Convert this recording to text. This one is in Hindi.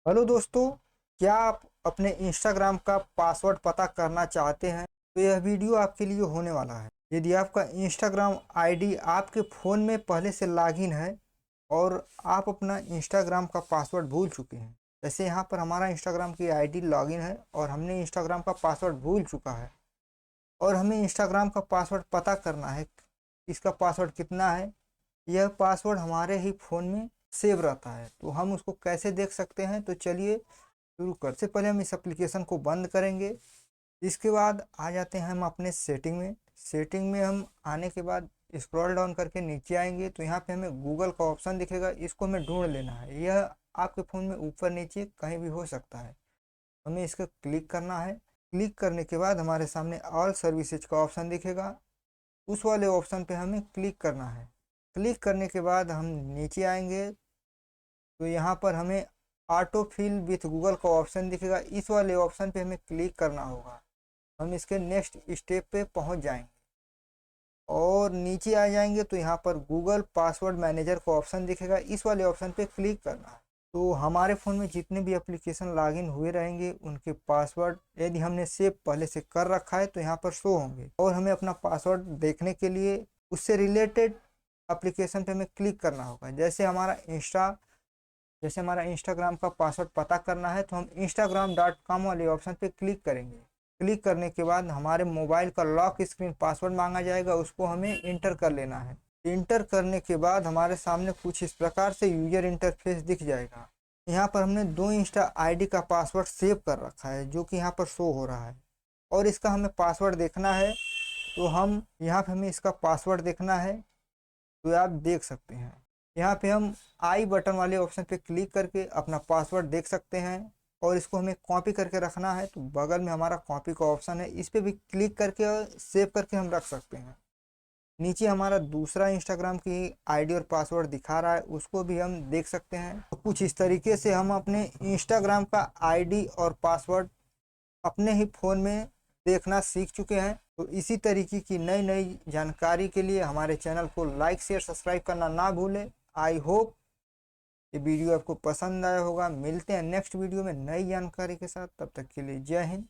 हेलो दोस्तों, क्या आप अपने इंस्टाग्राम का पासवर्ड पता करना चाहते हैं? तो यह वीडियो आपके लिए होने वाला है। यदि आपका इंस्टाग्राम आईडी आपके फ़ोन में पहले से लॉगिन है और आप अपना इंस्टाग्राम का पासवर्ड भूल चुके हैं, जैसे यहाँ पर हमारा इंस्टाग्राम की आईडी लॉगिन है और हमने इंस्टाग्राम का पासवर्ड भूल चुका है और हमें इंस्टाग्राम का पासवर्ड पता करना है, इसका पासवर्ड कितना है। यह पासवर्ड हमारे ही फ़ोन में सेव रहता है, तो हम उसको कैसे देख सकते हैं? तो चलिए शुरू कर से पहले हम इस एप्लीकेशन को बंद करेंगे। इसके बाद आ जाते हैं हम अपने सेटिंग में हम आने के बाद स्क्रॉल डाउन करके नीचे आएंगे तो यहाँ पे हमें गूगल का ऑप्शन दिखेगा, इसको हमें ढूंढ लेना है। यह आपके फ़ोन में ऊपर नीचे कहीं भी हो सकता है। हमें इसका क्लिक करना है। क्लिक करने के बाद हमारे सामने ऑल सर्विसेज का ऑप्शन दिखेगा, उस वाले ऑप्शन पे हमें क्लिक करना है। क्लिक करने के बाद हम नीचे आएंगे तो यहाँ पर हमें ऑटो फिल विथ गूगल का ऑप्शन दिखेगा, इस वाले ऑप्शन पे हमें क्लिक करना होगा। हम इसके नेक्स्ट स्टेप पे पहुँच जाएंगे और नीचे आ जाएंगे तो यहाँ पर गूगल पासवर्ड मैनेजर का ऑप्शन दिखेगा, इस वाले ऑप्शन पे क्लिक करना है। तो हमारे फ़ोन में जितने भी एप्लीकेशन लॉगिन हुए रहेंगे उनके पासवर्ड यदि हमने सेव पहले से कर रखा है तो यहाँ पर शो होंगे और हमें अपना पासवर्ड देखने के लिए उससे रिलेटेड एप्लीकेशन पे हमें क्लिक करना होगा। जैसे हमारा इंस्टाग्राम का पासवर्ड पता करना है तो हम instagram.com वाले ऑप्शन पे क्लिक करेंगे। क्लिक करने के बाद हमारे मोबाइल का लॉक स्क्रीन पासवर्ड मांगा जाएगा, उसको हमें इंटर कर लेना है। इंटर करने के बाद हमारे सामने कुछ इस प्रकार से यूजर इंटरफेस दिख जाएगा। यहाँ पर हमने दो इंस्टा आईडी का पासवर्ड सेव कर रखा है जो कि यहाँ पर शो हो रहा है और इसका हमें पासवर्ड देखना है। तो हम यहाँ पे हमें इसका पासवर्ड देखना है, तो आप देख सकते हैं यहाँ पे हम आई बटन वाले ऑप्शन पे क्लिक करके अपना पासवर्ड देख सकते हैं और इसको हमें कॉपी करके रखना है तो बगल में हमारा कॉपी का ऑप्शन है, इस पर भी क्लिक करके और सेव करके हम रख सकते हैं। नीचे हमारा दूसरा इंस्टाग्राम की आईडी और पासवर्ड दिखा रहा है, उसको भी हम देख सकते हैं। तो कुछ इस तरीके से हम अपने इंस्टाग्राम का आईडी और पासवर्ड अपने ही फ़ोन में देखना सीख चुके हैं। तो इसी तरीके की नई नई जानकारी के लिए हमारे चैनल को लाइक शेयर सब्सक्राइब करना ना भूलें। आई होप ये वीडियो आपको पसंद आया होगा। मिलते हैं नेक्स्ट वीडियो में नई जानकारी के साथ, तब तक के लिए जय हिंद।